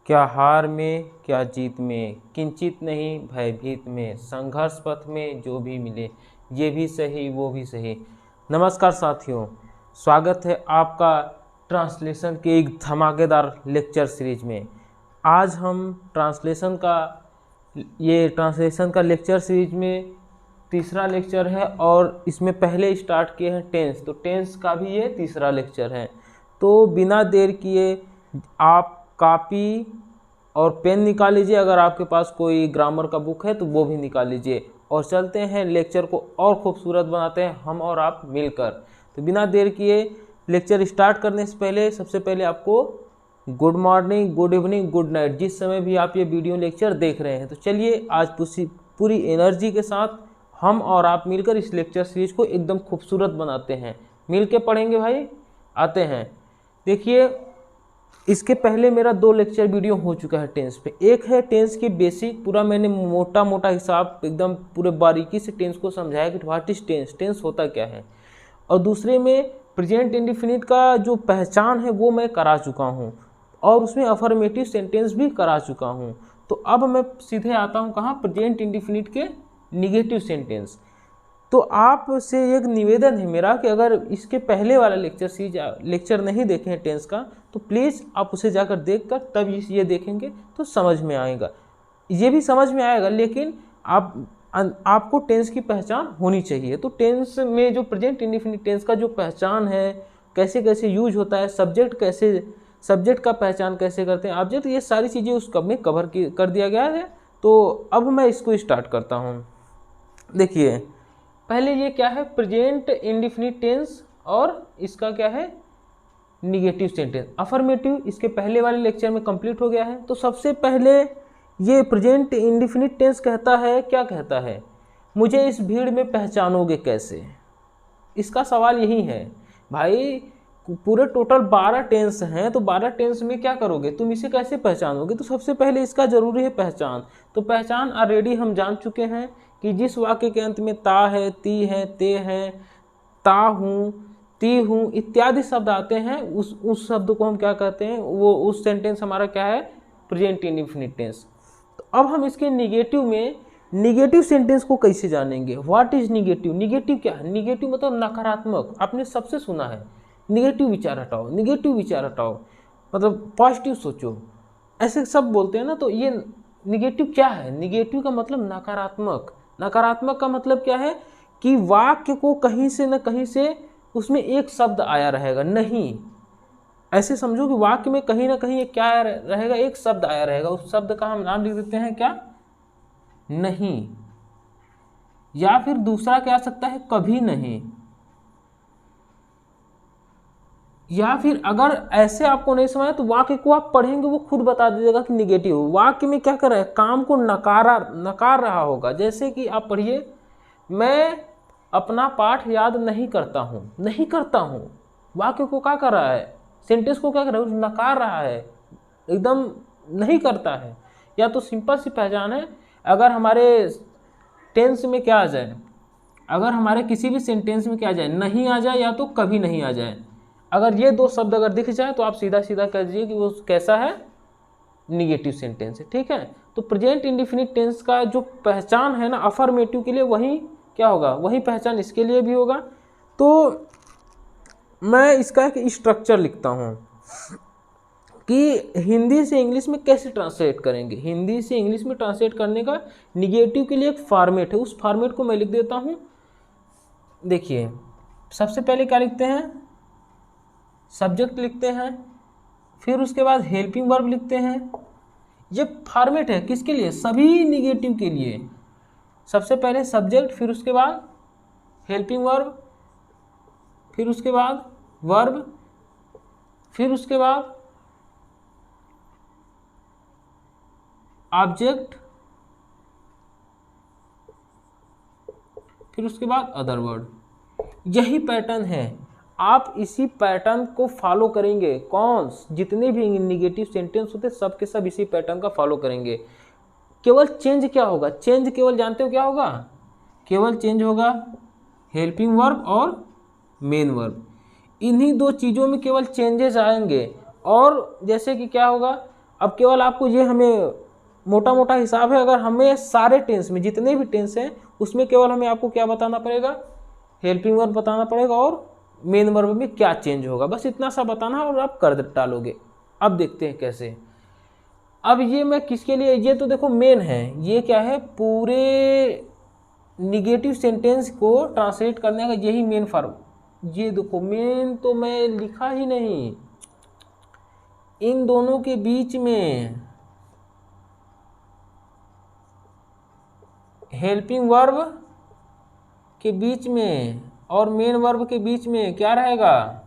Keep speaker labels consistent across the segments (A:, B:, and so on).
A: क्या हार में क्या जीत में, किंचित नहीं भयभीत में, संघर्ष पथ में जो भी मिले, ये भी सही वो भी सही। नमस्कार साथियों, स्वागत है आपका ट्रांसलेशन के एक धमाकेदार लेक्चर सीरीज में। आज हम ट्रांसलेशन का लेक्चर सीरीज में तीसरा लेक्चर है और इसमें पहले स्टार्ट किए हैं टेंस, तो टेंस का भी ये तीसरा लेक्चर है। तो बिना देर किए आप कॉपी और पेन निकाल लीजिए, अगर आपके पास कोई ग्रामर का बुक है तो वो भी निकाल लीजिए और चलते हैं लेक्चर को और खूबसूरत बनाते हैं हम और आप मिलकर। तो बिना देर किए लेक्चर स्टार्ट करने से पहले सबसे पहले आपको good morning, good evening, good night, जिस समय भी आप ये वीडियो लेक्चर देख रहे हैं। तो चलिए आज पूरी एनर्जी के साथ हम और आप मिलकर इस लेक्चर सीरीज को एकदम खूबसूरत बनाते हैं। मिल के पढ़ेंगे भाई, आते हैं। देखिए, इसके पहले मेरा 2 लेक्चर वीडियो हो चुका है टेंस पे। एक है टेंस की बेसिक, पूरा मैंने मोटा मोटा हिसाब एकदम पूरे बारीकी से टेंस को समझाया कि व्हाट इज टेंस, टेंस होता क्या है। और दूसरे में प्रेजेंट इंडेफिनिट का जो पहचान है वो मैं करा चुका हूँ और उसमें अफर्मेटिव सेंटेंस भी करा चुका हूँ। तो अब मैं सीधे आता हूँ कहाँ, प्रेजेंट इंडेफिनिट के निगेटिव सेंटेंस। तो आपसे एक निवेदन है मेरा कि अगर इसके पहले वाला लेक्चर नहीं देखे हैं टेंस का तो प्लीज़ आप उसे जाकर देखकर तब ये देखेंगे तो समझ में आएगा। ये भी समझ में आएगा, लेकिन आपको टेंस की पहचान होनी चाहिए। तो टेंस में जो प्रेजेंट इंडेफिनिट टेंस का जो पहचान है, कैसे कैसे यूज होता है, सब्जेक्ट का पहचान कैसे करते हैं, ऑब्जेक्ट, ये सारी चीज़ें उस कब में कवर कर दिया गया है। तो अब मैं इसको स्टार्ट करता हूँ। देखिए, पहले ये क्या है, प्रेजेंट इंडेफिनिट टेंस और इसका क्या है, निगेटिव सेंटेंस। अफर्मेटिव इसके पहले वाले लेक्चर में कंप्लीट हो गया है। तो सबसे पहले ये प्रेजेंट इंडेफिनिट टेंस कहता है, क्या कहता है, मुझे इस भीड़ में पहचानोगे कैसे। इसका सवाल यही है भाई। पूरे टोटल 12 टेंस हैं, तो 12 टेंस में क्या करोगे, तुम इसे कैसे पहचानोगे। तो सबसे पहले इसका जरूरी है पहचान। तो पहचान ऑलरेडी हम जान चुके हैं कि जिस वाक्य के अंत में ता है, ती है, ते है, ता हूँ, ती हूँ इत्यादि शब्द आते हैं, उस शब्द को हम क्या कहते हैं, वो उस सेंटेंस हमारा क्या है, प्रेजेंट इंडेफिनिट टेंस। तो अब हम इसके निगेटिव सेंटेंस को कैसे जानेंगे। व्हाट इज निगेटिव, निगेटिव क्या है, निगेटिव मतलब नकारात्मक। आपने सबसे सुना है निगेटिव विचार हटाओ, निगेटिव विचार हटाओ, मतलब पॉजिटिव सोचो, ऐसे सब बोलते हैं ना। तो ये निगेटिव क्या है, निगेटिव का मतलब नकारात्मक। नकारात्मक का मतलब क्या है कि वाक्य को कहीं से न कहीं से उसमें एक शब्द आया रहेगा, नहीं, ऐसे समझो कि वाक्य में कहीं ना कहीं क्या आया रहेगा, एक शब्द आया रहेगा। उस शब्द का हम नाम लिख देते हैं क्या, नहीं। या फिर दूसरा क्या आ सकता है, कभी नहीं। या फिर अगर ऐसे आपको नहीं समझ तो वाक्य को आप पढ़ेंगे वो खुद बता दीजिएगा कि निगेटिव। वाक्य में क्या कर रहा है, काम को नकार रहा होगा। जैसे कि आप पढ़िए, मैं अपना पाठ याद नहीं करता हूँ, नहीं करता हूँ, वाक्य को क्या कर रहा है, सेंटेंस को क्या कर रहा है, नकार रहा है, एकदम नहीं करता है। या तो सिंपल सी पहचान है, अगर हमारे टेंस में क्या आ जाए, अगर हमारे किसी भी सेंटेंस में क्या आ जाए, नहीं आ जाए या तो कभी नहीं आ जाए, अगर ये 2 शब्द अगर दिख जाए तो आप सीधा सीधा कह दीजिए कि वो कैसा है, निगेटिव सेंटेंस है। ठीक है। तो प्रेजेंट इंडेफिनिट टेंस का जो पहचान है ना अफर्मेटिव के लिए, वही क्या होगा, वही पहचान इसके लिए भी होगा। तो मैं इसका एक स्ट्रक्चर लिखता हूँ कि हिंदी से इंग्लिश में कैसे ट्रांसलेट करेंगे। हिंदी से इंग्लिश में ट्रांसलेट करने का निगेटिव के लिए एक फॉर्मेट है, उस फॉर्मेट को मैं लिख देता हूँ। देखिए, सबसे पहले क्या लिखते हैं, सब्जेक्ट लिखते हैं, फिर उसके बाद हेल्पिंग वर्ब लिखते हैं। ये फॉर्मेट है किसके लिए, सभी निगेटिव के लिए। सबसे पहले सब्जेक्ट, फिर उसके बाद हेल्पिंग वर्ब, फिर उसके बाद वर्ब, फिर उसके बाद ऑब्जेक्ट, फिर उसके बाद अदर वर्ड। यही पैटर्न है, आप इसी पैटर्न को फॉलो करेंगे। कौन, जितने भी निगेटिव सेंटेंस होते सब के सब इसी पैटर्न का फॉलो करेंगे। केवल चेंज क्या होगा, चेंज केवल जानते हो क्या होगा, केवल चेंज होगा हेल्पिंग वर्ब और मेन वर्ब। इन्हीं 2 चीज़ों में केवल चेंजेस आएंगे। और जैसे कि क्या होगा, अब केवल आपको ये हमें मोटा मोटा हिसाब है, अगर हमें सारे टेंस में जितने भी टेंस हैं उसमें केवल हमें आपको क्या बताना पड़ेगा, हेल्पिंग वर्ब बताना पड़ेगा और मेन वर्ब में क्या चेंज होगा, बस इतना सा बताना है और आप कर डालोगे। अब देखते हैं कैसे। अब ये मैं किसके लिए, ये तो देखो मेन है, ये क्या है, पूरे निगेटिव सेंटेंस को ट्रांसलेट करने का यही मेन फॉर्म। ये देखो मेन तो मैं लिखा ही नहीं, इन दोनों के बीच में हेल्पिंग वर्ब के बीच में और मेन वर्ब के बीच में क्या रहेगा,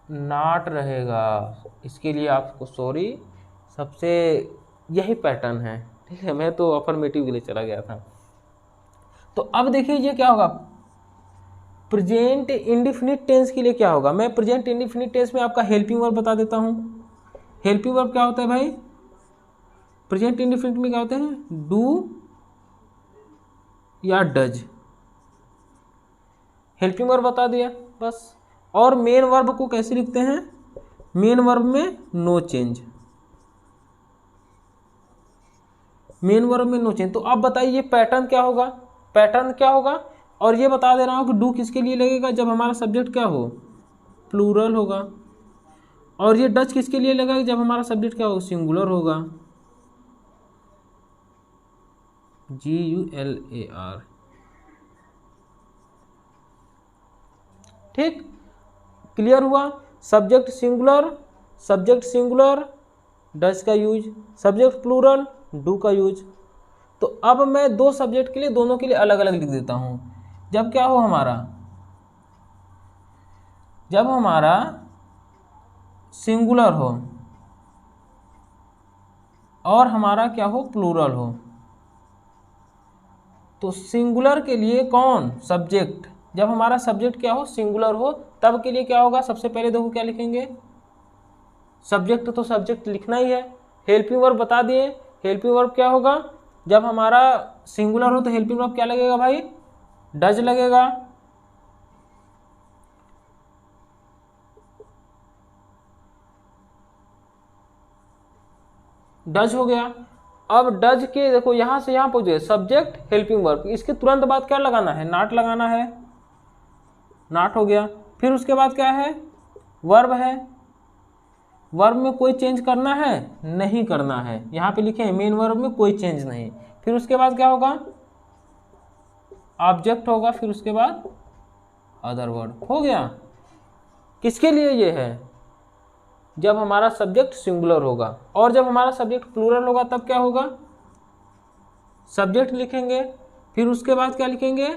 A: नॉट रहेगा। इसके लिए आपको सॉरी, सबसे यही पैटर्न है, ठीक है। मैं तो अफर्मेटिव के लिए चला गया था। तो अब देखिए ये क्या होगा, प्रेजेंट इंडिफिनिट टेंस के लिए क्या होगा, मैं प्रेजेंट इंडिफिनिट टेंस में आपका हेल्पिंग वर्ब बता देता हूँ। हेल्पिंग वर्ब क्या होता है भाई, प्रेजेंट इंडिफिनिट में क्या होते हैं, डू या डज। हेल्पिंग वर्ब बता दिया बस। और मेन वर्ब को कैसे लिखते हैं, मेन वर्ब में नो चेंज, मेन वर्ब में नो चेंज। तो अब बताइए ये पैटर्न क्या होगा, पैटर्न क्या होगा। और ये बता दे रहा हूँ कि डू किसके लिए लगेगा, जब हमारा सब्जेक्ट क्या हो, प्लूरल होगा। और ये डच किसके लिए लगेगा, जब हमारा सब्जेक्ट क्या हो, सिंगुलर होगा, GULAR। ठीक, क्लियर हुआ। सब्जेक्ट सिंगुलर डच का यूज, सब्जेक्ट प्लूरल डू का यूज। तो अब मैं दो सब्जेक्ट के लिए दोनों के लिए अलग अलग लिख देता हूं। जब क्या हो हमारा, जब हमारा सिंगुलर हो और हमारा क्या हो, प्लूरल हो, तो सिंगुलर के लिए कौन, सब्जेक्ट। जब हमारा सब्जेक्ट क्या हो, सिंगुलर हो, तब के लिए क्या होगा, सबसे पहले देखो क्या लिखेंगे, सब्जेक्ट तो सब्जेक्ट लिखना ही है। हेल्पिंग वर्ब बता दिए, हेल्पिंग वर्ब क्या होगा, जब हमारा सिंगुलर हो तो हेल्पिंग वर्ब क्या लगेगा भाई, डज लगेगा। डज हो गया। अब डज के देखो यहां से यहां पहुंचे, सब्जेक्ट हेल्पिंग वर्ब, इसके तुरंत बाद क्या लगाना है, नॉट लगाना है, नॉट हो गया। फिर उसके बाद क्या है, वर्ब है, वर्ब में कोई चेंज करना है, नहीं करना है, यहाँ पे लिखे हैं मेन वर्ब में कोई चेंज नहीं। फिर उसके बाद क्या होगा, ऑब्जेक्ट होगा, फिर उसके बाद अदर वर्ड हो गया। किसके लिए ये है, जब हमारा सब्जेक्ट सिंगुलर होगा। और जब हमारा सब्जेक्ट प्लूरल होगा तब क्या होगा, सब्जेक्ट लिखेंगे, फिर उसके बाद क्या लिखेंगे,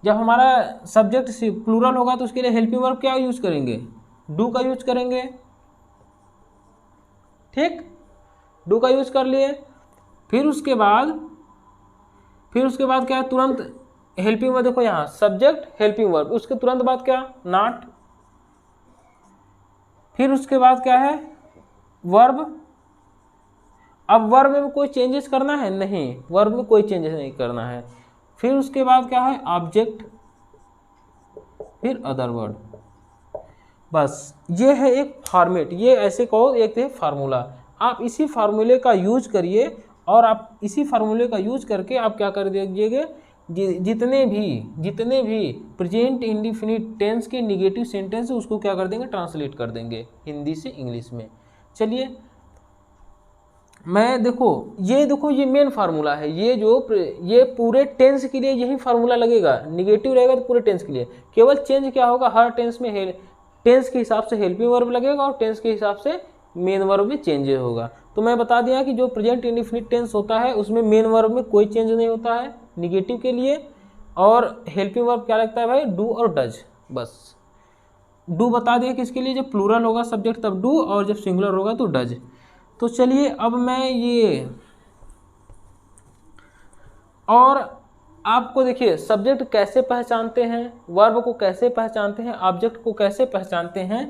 A: जब हमारा सब्जेक्ट प्लूरल होगा तो उसके लिए हेल्पिंग वर्ब क्या यूज करेंगे, डू का यूज करेंगे। ठीक, डू का यूज कर लिए। फिर उसके बाद क्या है, तुरंत हेल्पिंग वर्ब, देखो यहाँ सब्जेक्ट हेल्पिंग वर्ब, उसके तुरंत बाद क्या, नॉट। फिर उसके बाद क्या है, वर्ब। अब वर्ब में कोई चेंजेस करना है, नहीं, वर्ब में कोई चेंजेस नहीं करना है। फिर उसके बाद क्या है, ऑब्जेक्ट, फिर अदर वर्ड। बस ये है एक फॉर्मेट, ये ऐसे कहो एक है फार्मूला। आप इसी फार्मूले का यूज करिए और आप इसी फार्मूले का यूज करके आप क्या कर दीजिएगा, जितने भी प्रेजेंट इंडिफिनिट टेंस के निगेटिव सेंटेंस है उसको क्या कर देंगे, ट्रांसलेट कर देंगे हिंदी से इंग्लिश में। चलिए मैं देखो ये मेन फार्मूला है, ये पूरे टेंस के लिए यही फार्मूला लगेगा। निगेटिव रहेगा तो पूरे टेंस के लिए, केवल चेंज क्या होगा, हर टेंस में टेंस के हिसाब से हेल्पिंग वर्ब लगेगा और टेंस के हिसाब से मेन वर्ब में चेंज होगा। तो मैं बता दिया कि जो प्रेजेंट इंडिफिनिट टेंस होता है उसमें मेन वर्ब में कोई चेंज नहीं होता है निगेटिव के लिए, और हेल्पिंग वर्ब क्या लगता है भाई, डू और डज। बस डू बता दिया किसके लिए, जब प्लूरल होगा सब्जेक्ट तब डू, और जब सिंगुलर होगा तो डज। तो चलिए अब मैं ये, और आपको देखिए सब्जेक्ट कैसे पहचानते हैं, वर्ब को कैसे पहचानते हैं, ऑब्जेक्ट को कैसे पहचानते हैं,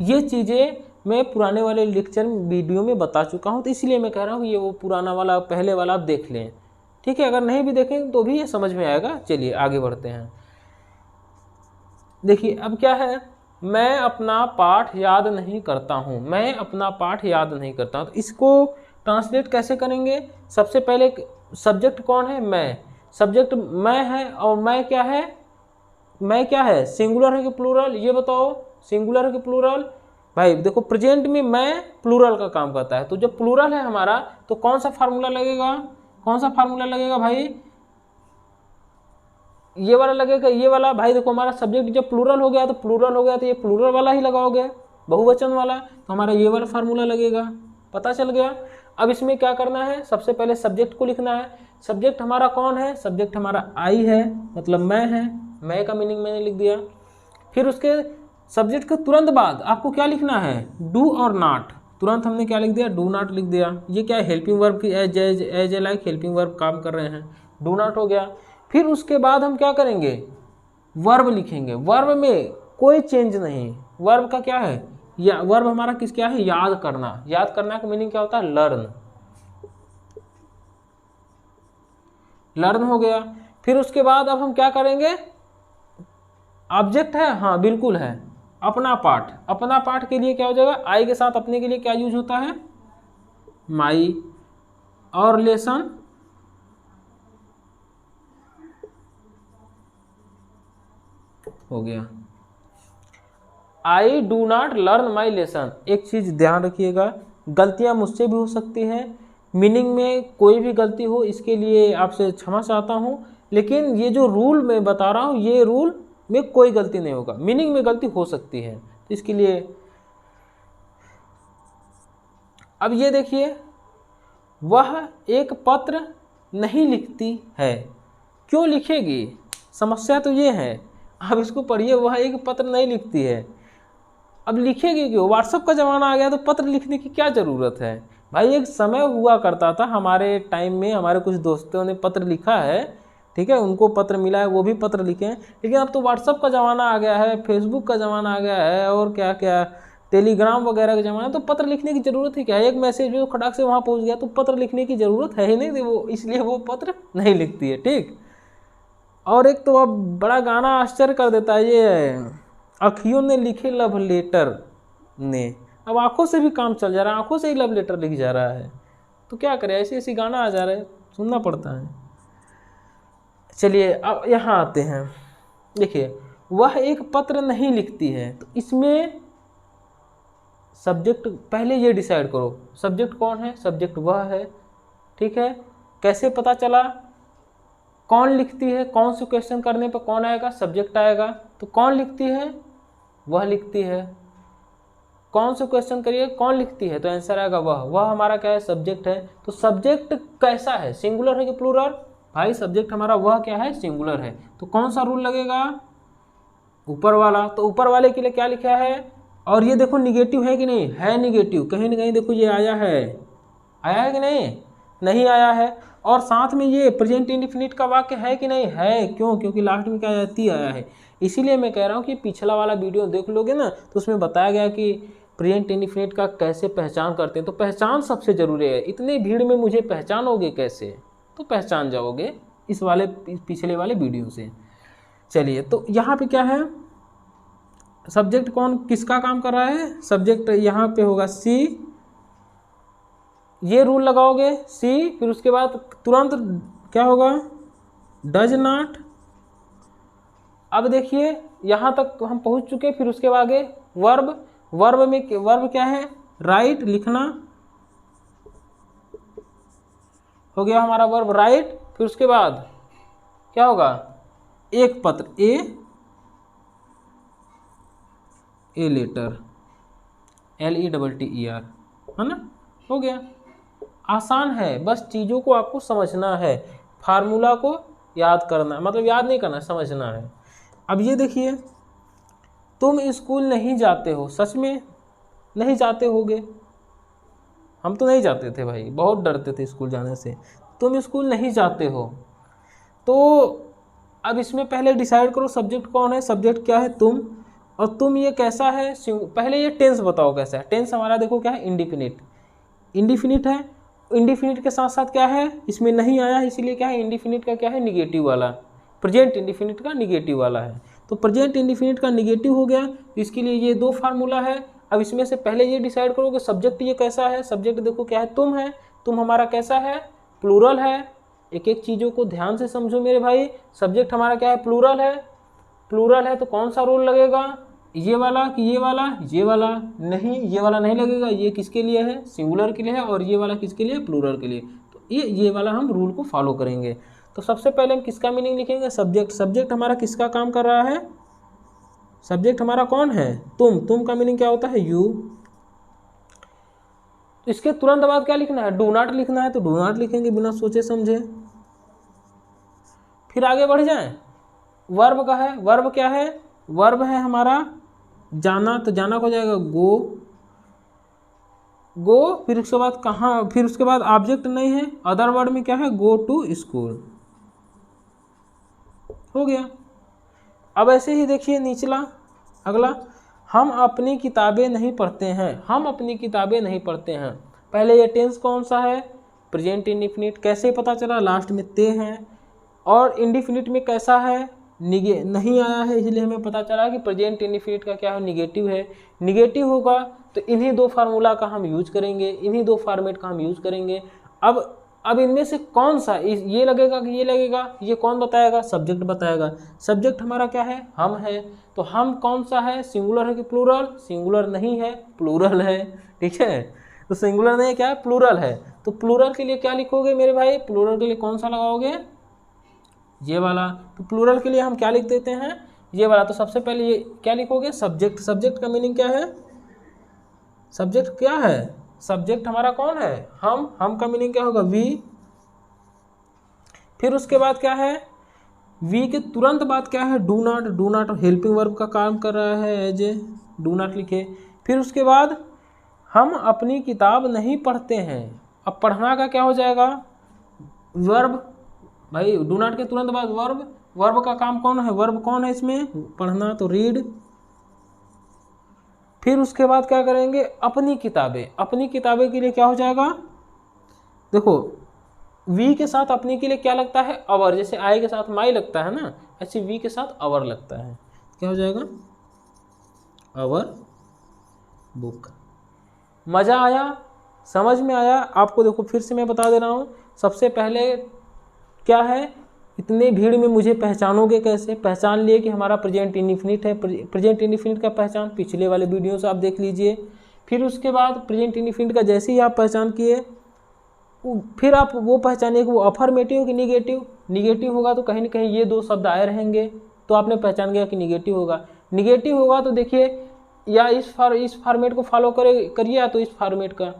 A: ये चीज़ें मैं पुराने वाले लेक्चर वीडियो में बता चुका हूँ। तो इसलिए मैं कह रहा हूँ ये वो पुराना वाला पहले वाला आप देख लें, ठीक है। अगर नहीं भी देखें तो भी ये समझ में आएगा। चलिए आगे बढ़ते हैं। देखिए अब क्या है, मैं अपना पाठ याद नहीं करता हूँ, मैं अपना पाठ याद नहीं करता हूँ। तो इसको ट्रांसलेट कैसे करेंगे? सबसे पहले सब्जेक्ट कौन है? मैं। सब्जेक्ट मैं है और मैं क्या है? मैं क्या है? सिंगुलर है कि प्लूरल? ये बताओ, सिंगुलर है कि प्लूरल? भाई देखो प्रेजेंट में मैं प्लूरल का काम करता है, तो जब प्लूरल है हमारा तो कौन सा फार्मूला लगेगा? कौन सा फार्मूला लगेगा भाई? ये वाला लगेगा, ये वाला। भाई देखो हमारा सब्जेक्ट जब प्लूरल हो गया तो प्लूरल हो गया, तो ये प्लूरल वाला ही लगाओगे, बहुवचन वाला, तो हमारा ये वाला फार्मूला लगेगा। पता चल गया। अब इसमें क्या करना है? सबसे पहले सब्जेक्ट को लिखना है। सब्जेक्ट हमारा कौन है? सब्जेक्ट हमारा आई है, मतलब मैं है। मैं का मीनिंग मैंने लिख दिया। फिर उसके सब्जेक्ट के तुरंत बाद आपको क्या लिखना है? डू और नॉट। तुरंत हमने क्या लिख दिया? डू नॉट लिख दिया। ये क्या है? हेल्पिंग वर्ब की as a like helping verb काम कर रहे हैं, डू नॉट हो गया। फिर उसके बाद हम क्या करेंगे? वर्ब लिखेंगे। वर्ब में कोई चेंज नहीं। वर्ब का क्या है? या वर्ब हमारा किस क्या है? याद करना। याद करना का मीनिंग क्या होता है? लर्न। लर्न हो गया। फिर उसके बाद अब हम क्या करेंगे? ऑब्जेक्ट है, हाँ बिल्कुल है। अपना पाठ। अपना पाठ के लिए क्या हो जाएगा? आई के साथ अपने के लिए क्या यूज होता है? माई। और लेसन हो गया। I do not learn my lesson. एक चीज़ ध्यान रखिएगा, गलतियां मुझसे भी हो सकती हैं, मीनिंग में कोई भी गलती हो इसके लिए आपसे क्षमा चाहता हूं, लेकिन ये जो रूल मैं बता रहा हूं ये रूल में कोई गलती नहीं होगा, मीनिंग में गलती हो सकती है, तो इसके लिए। अब ये देखिए, वह एक पत्र नहीं लिखती है। क्यों लिखेगी? समस्या तो ये है। अब इसको पढ़िए, वह एक पत्र नहीं लिखती है। अब लिखेगी क्यों? व्हाट्सएप का ज़माना आ गया तो पत्र लिखने की क्या ज़रूरत है? भाई एक समय हुआ करता था हमारे टाइम में, हमारे कुछ दोस्तों ने पत्र लिखा है, ठीक है, उनको पत्र मिला है, वो भी पत्र लिखे हैं। लेकिन अब तो व्हाट्सएप का ज़माना आ गया है, फेसबुक का ज़माना आ गया है, और क्या क्या टेलीग्राम वगैरह का ज़माना, तो पत्र लिखने की ज़रूरत ही क्या है? एक मैसेज जो खटाक से वहाँ पहुँच गया तो पत्र लिखने की ज़रूरत है ही नहीं, तो वो इसलिए वो पत्र नहीं लिखती है। ठीक। और एक तो अब बड़ा गाना आश्चर्य कर देता है, ये अखियों ने लिखे लव लेटर ने। अब आंखों से भी काम चल जा रहा है, आंखों से ही लव लेटर लिख जा रहा है, तो क्या करें? ऐसे ऐसे गाना आ जा रहा है, सुनना पड़ता है। चलिए अब यहाँ आते हैं। देखिए, वह एक पत्र नहीं लिखती है, तो इसमें सब्जेक्ट पहले ये डिसाइड करो, सब्जेक्ट कौन है? सब्जेक्ट वह है, ठीक है। कैसे पता चला कौन लिखती है? कौन से क्वेश्चन करने पर कौन आएगा? सब्जेक्ट आएगा। तो कौन लिखती है? वह लिखती है। कौन से क्वेश्चन करिए, कौन लिखती है, तो आंसर आएगा वह। वह हमारा क्या है? सब्जेक्ट है। तो सब्जेक्ट कैसा है? सिंगुलर है कि प्लूरल? भाई सब्जेक्ट हमारा वह क्या है? सिंगुलर है। तो कौन सा रूल लगेगा? ऊपर वाला। तो ऊपर वाले के लिए क्या लिखा है? और ये देखो निगेटिव है कि नहीं? है निगेटिव। कहीं ना कहीं देखो ये आया है, आया है कि नहीं? नहीं आया है। और साथ में ये प्रेजेंट इंडिफिनिट का वाक्य है कि नहीं? है। क्यों? क्योंकि लास्ट में क्या आया? ती आया है। इसीलिए मैं कह रहा हूँ कि पिछला वाला वीडियो देख लोगे ना, तो उसमें बताया गया कि प्रेजेंट इंडिफिनिट का कैसे पहचान करते हैं। तो पहचान सबसे ज़रूरी है। इतनी भीड़ में मुझे पहचानोगे कैसे? तो पहचान जाओगे इस वाले पिछले वाले वीडियो से। चलिए, तो यहाँ पे क्या है? सब्जेक्ट कौन किसका काम कर रहा है? सब्जेक्ट यहाँ पे होगा सी। ये रूल लगाओगे सी, फिर उसके बाद तुरंत क्या होगा? Does not. अब देखिए यहाँ तक हम पहुँच चुके। फिर उसके आगे वर्ब। वर्ब में वर्ब क्या है? राइट, लिखना हो गया हमारा वर्ब राइट। फिर उसके बाद क्या होगा? एक पत्र, ए लेटर, LETTER, है ना? हो गया। आसान है, बस चीज़ों को आपको समझना है, फार्मूला को याद करना, मतलब याद नहीं करना, समझना है। अब ये देखिए, तुम स्कूल नहीं जाते हो। सच में नहीं जाते होगे? हम तो नहीं जाते थे भाई, बहुत डरते थे स्कूल जाने से। तुम स्कूल नहीं जाते हो, तो अब इसमें पहले डिसाइड करो सब्जेक्ट कौन है। सब्जेक्ट क्या है? तुम। और तुम ये कैसा है? पहले ये टेंस बताओ कैसा है। टेंस हमारा देखो क्या है? इंडिफिनिट। इंडिफिनिट है। इंडिफिनिट के साथ साथ क्या है? इसमें नहीं आया, इसीलिए क्या है? इंडिफिनिट का क्या है? निगेटिव वाला। प्रेजेंट इंडिफिनिट का निगेटिव वाला है। तो प्रेजेंट इंडिफिनिट का निगेटिव हो गया, तो इसके लिए ये 2 फार्मूला है। अब इसमें से पहले ये डिसाइड करो कि सब्जेक्ट ये कैसा है। सब्जेक्ट देखो क्या है, तुम है, तुम हमारा कैसा है, प्लूरल है। एक एक चीज़ों को ध्यान से समझो मेरे भाई। सब्जेक्ट हमारा क्या है, प्लूरल है। प्लूरल है तो कौन सा रूल लगेगा, ये वाला कि ये वाला, ये वाला नहीं, ये वाला नहीं लगेगा। ये किसके लिए है, सिंगुलर के लिए है, और ये वाला किसके लिए, प्लूरल के लिए। तो ये वाला हम रूल को फॉलो करेंगे। तो सबसे पहले हम किसका मीनिंग लिखेंगे, सब्जेक्ट। सब्जेक्ट हमारा किसका काम कर रहा है, सब्जेक्ट हमारा कौन है, तुम का मीनिंग क्या होता है, यू। तो इसके तुरंत बाद क्या लिखना है, डू नॉट लिखना है, तो डू नॉट लिखेंगे बिना सोचे समझे। फिर आगे बढ़ जाएं, वर्ब का है। वर्ब क्या है, वर्ब है हमारा जाना, तो जाना को जाएगा गो, गो। फिर उसके बाद कहाँ, फिर उसके बाद ऑब्जेक्ट नहीं है, अदर वर्ड में क्या है, गो टू स्कूल, हो गया। अब ऐसे ही देखिए निचला अगला, हम अपनी किताबें नहीं पढ़ते हैं। हम अपनी किताबें नहीं पढ़ते हैं। पहले ये टेंस कौन सा है, प्रेजेंट इंडिफिनिट। कैसे पता चला, लास्ट में ते हैं। और इंडिफिनिट में कैसा है, नहीं आया है, इसलिए हमें पता चला कि प्रेजेंट इंडिफिनिट का क्या है, निगेटिव है। निगेटिव होगा तो इन्हीं 2 फार्मूला का हम यूज करेंगे, इन्हीं 2 फॉर्मेट का हम यूज करेंगे। अब इनमें से कौन सा, ये लगेगा कि ये लगेगा, ये कौन बताएगा, सब्जेक्ट बताएगा। सब्जेक्ट हमारा क्या है, हम है। तो हम कौन सा है, सिंगुलर है कि प्लूरल, सिंगुलर नहीं है, प्लूरल है, ठीक है। तो सिंगुलर नहीं है, क्या है, प्लूरल है। तो प्लूरल के लिए क्या लिखोगे मेरे भाई, प्लूरल के लिए कौन सा लगाओगे, ये वाला। तो प्लूरल के लिए हम क्या लिख देते हैं, ये वाला। तो सबसे पहले ये क्या लिखोगे, सब्जेक्ट। सब्जेक्ट का मीनिंग क्या है, सब्जेक्ट क्या है, सब्जेक्ट हमारा कौन है, हम का मीनिंग क्या होगा, वी। फिर उसके बाद क्या है, वी के तुरंत बाद क्या है, do not. Do not helping verb का काम कर रहा है, एज ए, डू नॉट लिखे। फिर उसके बाद हम अपनी किताब नहीं पढ़ते हैं। अब पढ़ना का क्या हो जाएगा, वर्ब। भाई डू नॉट के तुरंत बाद वर्ब, वर्ब का काम कौन है, वर्ब कौन है इसमें, पढ़ना, तो रीड। फिर उसके बाद क्या करेंगे, अपनी किताबें। अपनी किताबें के लिए क्या हो जाएगा, देखो वी के साथ अपनी के लिए क्या लगता है, अवर। जैसे आई के साथ माई लगता है ना, ऐसे वी के साथ अवर लगता है। क्या हो जाएगा, अवर बुक। मज़ा आया, समझ में आया आपको। देखो फिर से मैं बता दे रहा हूँ, सबसे पहले क्या है, इतने भीड़ में मुझे पहचानोगे कैसे, पहचान लिए कि हमारा प्रेजेंट इंडिफिनिट है। प्रेजेंट इंडिफिनिट का पहचान पिछले वाले वीडियो से आप देख लीजिए। फिर उसके बाद प्रेजेंट इंडिफिनिट का जैसे ही आप पहचान किए, फिर आप वो पहचानिए कि वो अफर्मेटिव कि निगेटिव। निगेटिव होगा तो कहीं ना कहीं ये 2 शब्द आए रहेंगे, तो आपने पहचान गया कि निगेटिव होगा। निगेटिव होगा तो देखिए, या इस फॉर्मेट को फॉलो करिए, या तो इस फॉर्मेट का।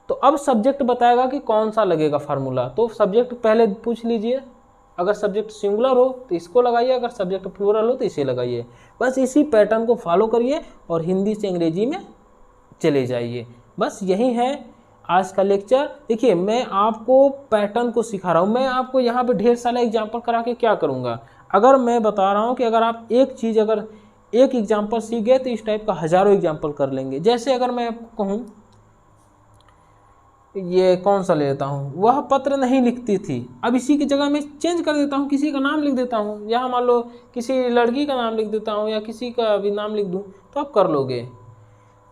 A: तो अब सब्जेक्ट बताएगा कि कौन सा लगेगा फार्मूला। तो सब्जेक्ट पहले पूछ लीजिए, अगर सब्जेक्ट सिंगुलर हो तो इसको लगाइए, अगर सब्जेक्ट प्लूरल हो तो इसे लगाइए। बस इसी पैटर्न को फॉलो करिए और हिंदी से अंग्रेजी में चले जाइए। बस यही है आज का लेक्चर। देखिए मैं आपको पैटर्न को सिखा रहा हूँ। मैं आपको यहाँ पे ढेर सारा एग्जाम्पल करा के क्या करूँगा, अगर मैं बता रहा हूँ कि अगर आप एक चीज़, अगर एक एग्जाम्पल सीख गए तो इस टाइप का हज़ारों एग्जाम्पल कर लेंगे। जैसे अगर मैं आपको कहूँ, ये कौन सा ले लेता हूँ, वह पत्र नहीं लिखती थी। अब इसी की जगह मैं चेंज कर देता हूँ, किसी का नाम लिख देता हूँ, यहाँ मान लो किसी लड़की का नाम लिख देता हूँ, या किसी का भी नाम लिख दूँ, तो आप कर लोगे।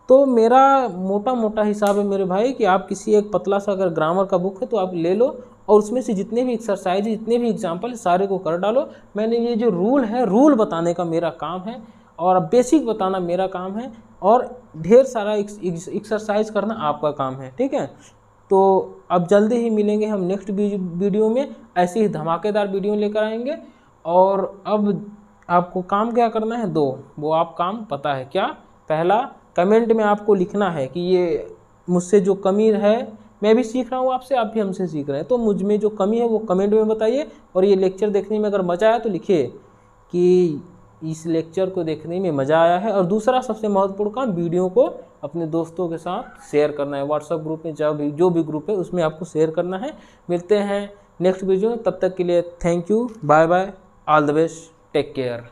A: तो मेरा मोटा मोटा हिसाब है मेरे भाई कि आप किसी एक पतला सा अगर ग्रामर का बुक है तो आप ले लो, और उसमें से जितने भी एक्सरसाइज, जितने भी एग्जाम्पल, सारे को कर डालो। मैंने ये जो रूल है, रूल बताने का मेरा काम है, और बेसिक बताना मेरा काम है, और ढेर सारा एक्सरसाइज करना आपका काम है, ठीक है। तो अब जल्दी ही मिलेंगे हम नेक्स्ट वीडियो में, ऐसी ही धमाकेदार वीडियो लेकर आएंगे। और अब आपको काम क्या करना है, 2 वो आप काम पता है क्या। पहला, कमेंट में आपको लिखना है कि ये मुझसे जो कमी है, मैं भी सीख रहा हूँ आपसे, आप भी हमसे सीख रहे हैं, तो मुझ में जो कमी है वो कमेंट में बताइए। और ये लेक्चर देखने में अगर मज़ा आया तो लिखिए कि इस लेक्चर को देखने में मज़ा आया है। और दूसरा सबसे महत्वपूर्ण काम, वीडियो को अपने दोस्तों के साथ शेयर करना है। व्हाट्सएप ग्रुप में जो भी ग्रुप है उसमें आपको शेयर करना है। मिलते हैं नेक्स्ट वीडियो में, तब तक के लिए thank you, bye bye, all the best, take care.